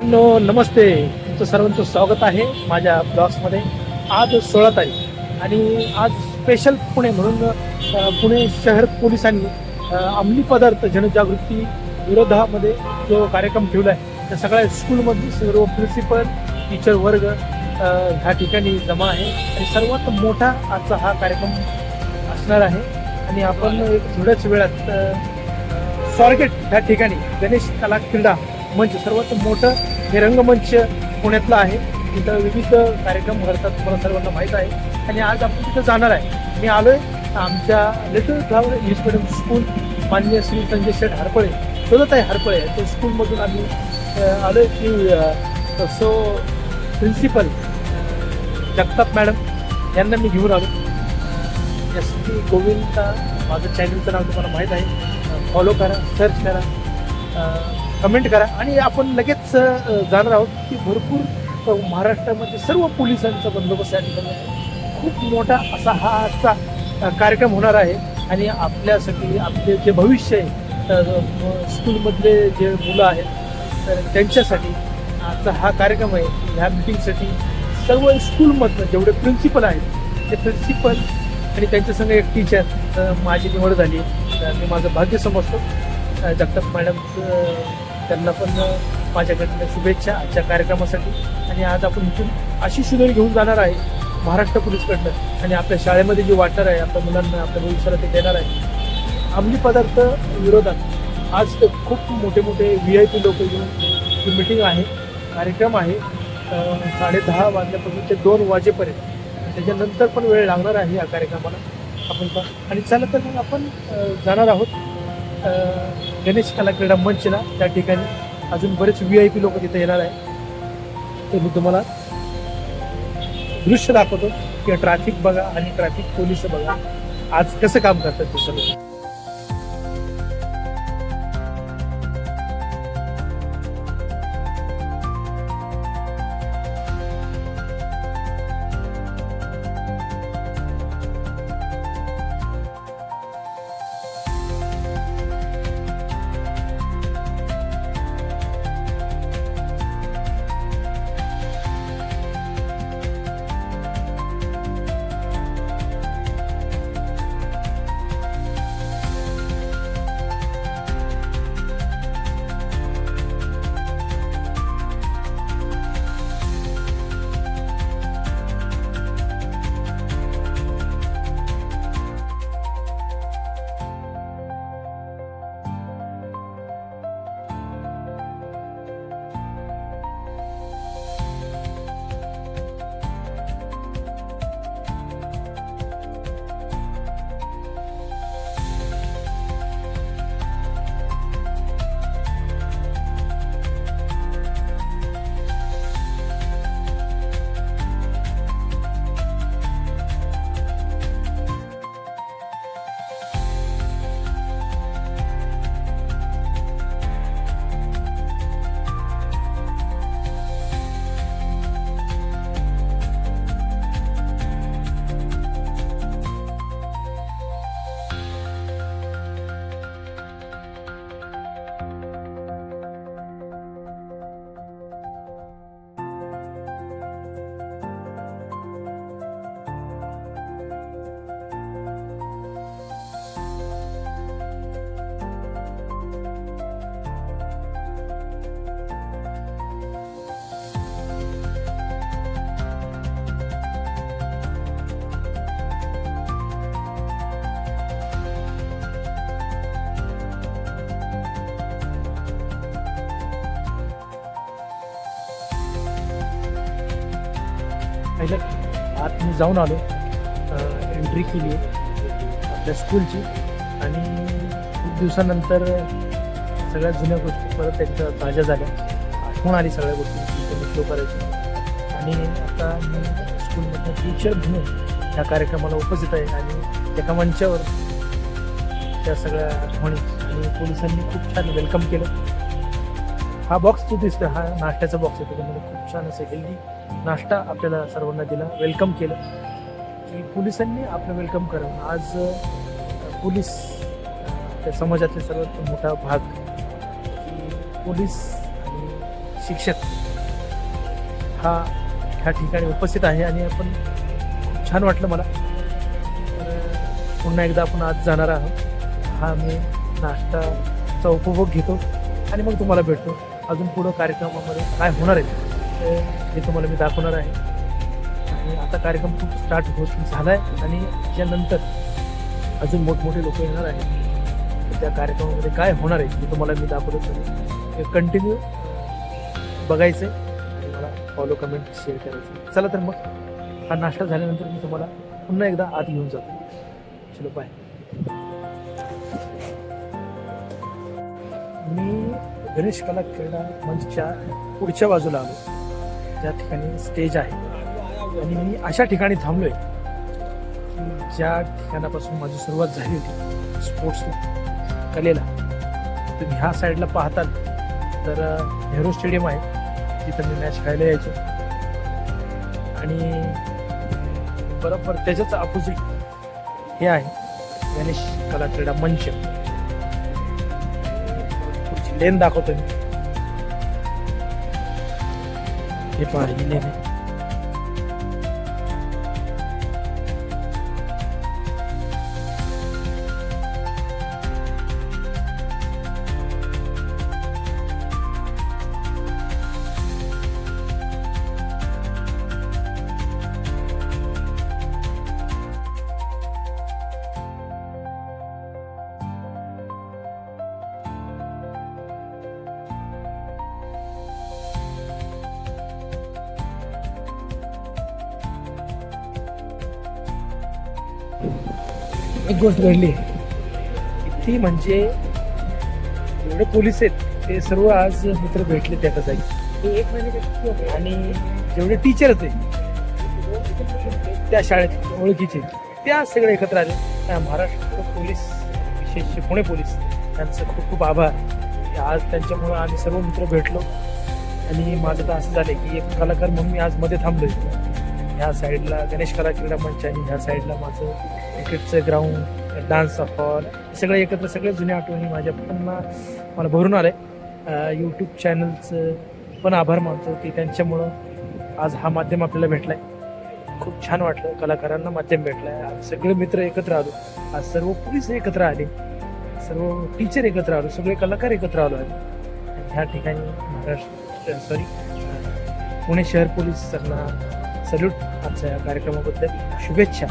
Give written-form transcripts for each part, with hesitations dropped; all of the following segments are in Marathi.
नमस्ते, तुमचं सर्वांचं स्वागत आहे माझ्या ब्लॉग्समध्ये. आज 16 तारीख आणि आज स्पेशल पुणे म्हणून पुणे शहर पोलिसांनी अंमली पदार्थ जनजागृती विरोधामध्ये जो कार्यक्रम ठेवला आहे त्या सगळ्या स्कूलमधील सर्व प्रिन्सिपल टीचर वर्ग ह्या ठिकाणी जमा आहे आणि सर्वात मोठा आजचा हा कार्यक्रम असणार आहे. आणि आपण एक थोड्याच वेळात स्वारगेट ह्या ठिकाणी गणेश कला क्रीडा मंच सर्वात मोठं हे रंगमंच पुण्यातलं आहे. तिथं विविध कार्यक्रम घडतात, तुम्हाला सर्वांना माहीत आहे. आणि आज आपण तिथं जाणार आहे. मी आलोय आमच्या little flower English medium school माननीय श्री संजय शेठ हरपळे शोधत आहे हरपळे त्या स्कूलमधून आम्ही आलोय की सो प्रिन्सिपल जगताप मॅडम यांना मी घेऊन आलो. एस पी गोविंदा माझं चॅनलचं नाव तुम्हाला माहीत आहे. फॉलो करा, सर्च करा, कमेंट करा. आणि आपण लगेच जाणार आहोत की भरपूर महाराष्ट्रामध्ये सर्व पोलिसांचा बंदोबस्त या ठिकाणी खूप मोठा असा हा आजचा कार्यक्रम होणार आहे. आणि आपल्यासाठी आपले जे भविष्य आहे स्कूलमधले जे मुलं आहेत तर त्यांच्यासाठी आजचा हा कार्यक्रम आहे. ह्या मिटिंगसाठी सर्व स्कूलमधनं जेवढे प्रिन्सिपल आहेत ते प्रिन्सिपल आणि त्यांच्यासंग एक टीचर माझी निवड झाली. मी माझं भाग्य समजतो. जगताप मॅडम त्यांना पण माझ्याकडनं शुभेच्छा आजच्या कार्यक्रमासाठी. आणि आज आपण इथून अशी शुभेच्छा घेऊन जाणार आहे महाराष्ट्र पोलीसकडनं आणि आपल्या शाळेमध्ये जे वाटणार आहे आपल्या मुलांना आपल्या भविष्याला ते देणार आहे. अंमली पदार्थ विरोधात आज खूप मोठे VIP लोक येऊन ही मिटिंग आहे, कार्यक्रम आहे 10:30 वाजल्यापासून ते 2 वाजेपर्यंत. त्याच्यानंतर पण वेळ लागणार आहे या कार्यक्रमाला आपण आणि चला तर मग आपण जाणार आहोत गणेश कला क्रीडा मंचला. त्या ठिकाणी अजून बरेच VIP लोक तिथे येणार आहे. ते मी तुम्हाला दृश्य दाखवतो की ट्रॅफिक बघा आणि ट्रॅफिक पोलीस बघा आज कसं काम करतात ते सर्व. पहिलं आत मी जाऊन आलो, एंट्री केली आपल्या स्कूलची. आणि खूप दिवसानंतर सगळ्या जुन्या गोष्टी परत एकदा ताज्या झाल्या, आठवण आली सगळ्या गोष्टी फ्लो करायची. आणि आता मी स्कूलमधनं टीचर म्हणून ह्या कार्यक्रमाला उपस्थित आहे. आणि एका मंचावर त्या सगळ्या आठवणी आणि पोलिसांनी खूप छान वेलकम केलं. हा बॉक्स जो दिसतो हा नाश्त्याचा बॉक्स आहे, त्याच्यामध्ये खूप छान असं हेल्दी नाश्ता आपल्याला सर्वांना दिला, वेलकम केलं की पोलिसांनी आपलं वेलकम करणं. आज पोलीस त्या समाजातले सर्वात मोठा भाग की पोलीस आणि शिक्षक ह्या ठिकाणी उपस्थित आहे आणि आपण खूप छान वाटलं मला. पुन्हा एकदा आपण आज जाणार आहोत. हा मी नाश्ताचा उपभोग घेतो आणि मग तुम्हाला भेटतो. अजून पुढं कार्यक्रमामध्ये काय होणार आहे हे तुम्हाला मी दाखवणार आहे. आणि आता कार्यक्रम खूप स्टार्ट होत झाला आहे आणि त्यानंतर अजून मोठमोठे लोक येणार आहेत. त्या कार्यक्रमामध्ये काय होणार आहे हे तुम्हाला मी दाखवतो. कंटिन्यू बघायचं आणि मला फॉलो कमेंट शेअर करायचं. चला तर मग हा नाश्ता झाल्यानंतर मी तुम्हाला पुन्हा एकदा आत घेऊन जातो. चलो बाय. मी गणेश कला क्रीडा मंचच्या पुढच्या बाजूला आलो, ज्या ठिकाणी स्टेज आहे. आणि मी अशा ठिकाणी थांबलोय की ज्या ठिकाणापासून माझी सुरुवात झाली होती स्पोर्ट्सला, कलेला. तुम्ही ह्या साईडला पाहताल तर नेहरू स्टेडियम आहे, तिथं मी मॅच खेळायला यायचो. आणि बरोबर त्याच्याच अपोजिट हे आहे गणेश कला क्रीडा मंच. पुढची लेन दाखवतो मी. हे पहा, ही लेन आहे. एक गोष्ट घडली ती म्हणजे एवढे पोलीस आहेत ते सर्व आज मित्र भेटले त्या जागी. आणि जेवढे टीचर होते त्या शाळेत ओळखीचे त्या सगळे एकत्र आले. महाराष्ट्र पोलीस, विशेष पुणे पोलीस, त्यांचं खूप खूप आभार. आज त्यांच्यामुळं आम्ही सर्व मित्र भेटलो. आणि माझं तर असं झालं की एक कलाकार म्हणून मी आज मध्ये थांबलोय. ह्या साईडला गणेश कला क्रीडा मंच आणि ह्या साईडला माझं क्रिकेटचं ग्राउंड, डान्स हॉल, सगळं एकत्र सगळ्या जुन्या आठवणी माझ्या पुन्हा मला भरून आलं आहे. यूट्यूब चॅनलचं पण आभार मानतो की त्यांच्यामुळं आज हा माध्यम आपल्याला भेटला आहे. खूप छान वाटलं, कलाकारांना माध्यम भेटलं आहे. आज सगळे मित्र एकत्र आलो, आज सर्व पोलीस एकत्र आले, सर्व टीचर एकत्र आलो, सगळे कलाकार एकत्र आलो आहे. ह्या ठिकाणी पुणे शहर पोलीसांना सल्यूट. आजच्या या कार्यक्रमाबद्दल शुभेच्छा.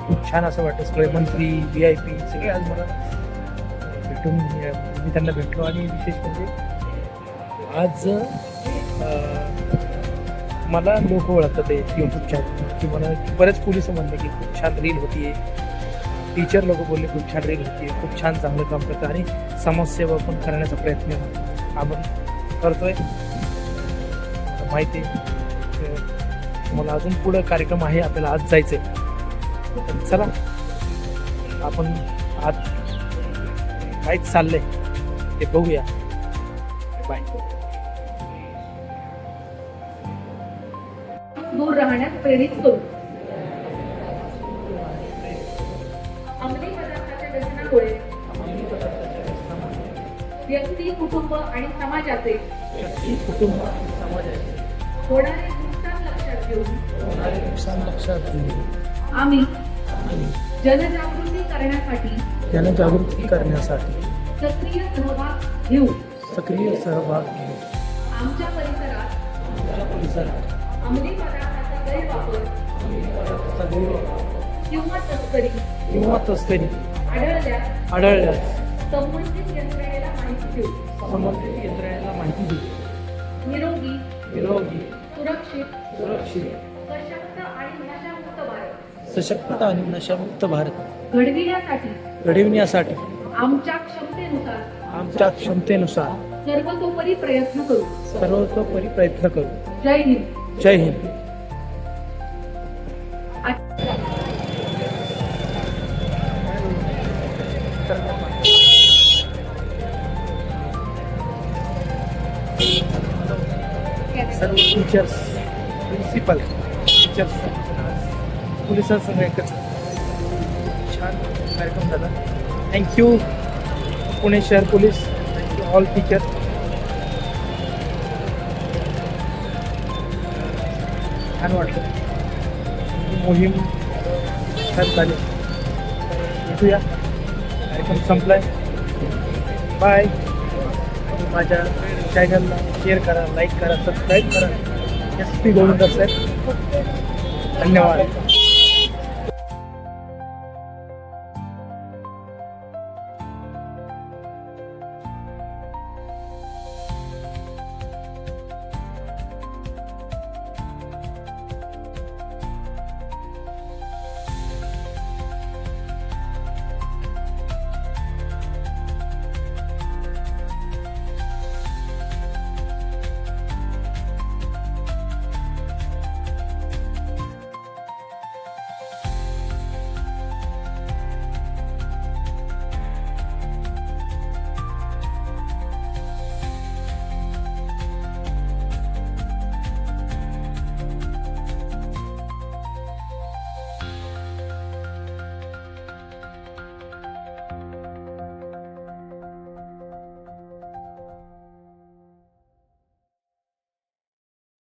खूप छान असं वाटतं. सगळे मंत्री, VIP सगळे आज मला भेटून मी त्यांना भेटलो. आणि विशेष म्हणजे आज मला लोक ओळखतात यूट्यूब चॅनल की मला बरेच पोलिस म्हणले की खूप छान रील होतीये. टीचर लोक बोलले खूप छान रील होतीये, खूप छान चांगलं काम करतं आणि समाजसेवा पण करण्याचा प्रयत्न आपण करतोय. माहिती आहे मला अजून पुढं कार्यक्रम आहे, आपल्याला आज जायचंय. चला आपण आज काहीच चाललंय ते बघूया. बाय. दूर राहण्यास प्रेरित करू. अंमली पदार्थाच्या व्यसनामुळे व्यक्ती, कुटुंब आणि समाजाचे होणारे नुकसान लक्षात घेऊन आम्ही जनजागृती करण्यासाठी सक्रिय सहभाग घेऊ. आमच्या परिसरात अंमली पदार्थाचा गैरवापर किंवा तस्करी आढळल्यास संबंधित यंत्रणेला माहिती देऊ. निरोगी सुरक्षित सशक्त आणि नशामुक्त भारत घडविण्यासाठी आमच्या क्षमतेनुसार सर्वतोपरी प्रयत्न करू. जय हिंद. जय हिंद. सर्व टीचर्स, प्रिन्सिपल, टीचर्स, पोलिसांसह एकच छान कार्यक्रम झाला. थँक्यू पुणे शहर पोलीस, थँक्यू ऑल टीचर्स. छान वाटलं. ही मोहीम छान झाली. भेटूया. कार्यक्रम संपलाय. बाय. माझ्या चॅनलला शेअर करा, लाईक करा, सबस्क्राईब करा. SP गोविंदा साहेब. धन्यवाद.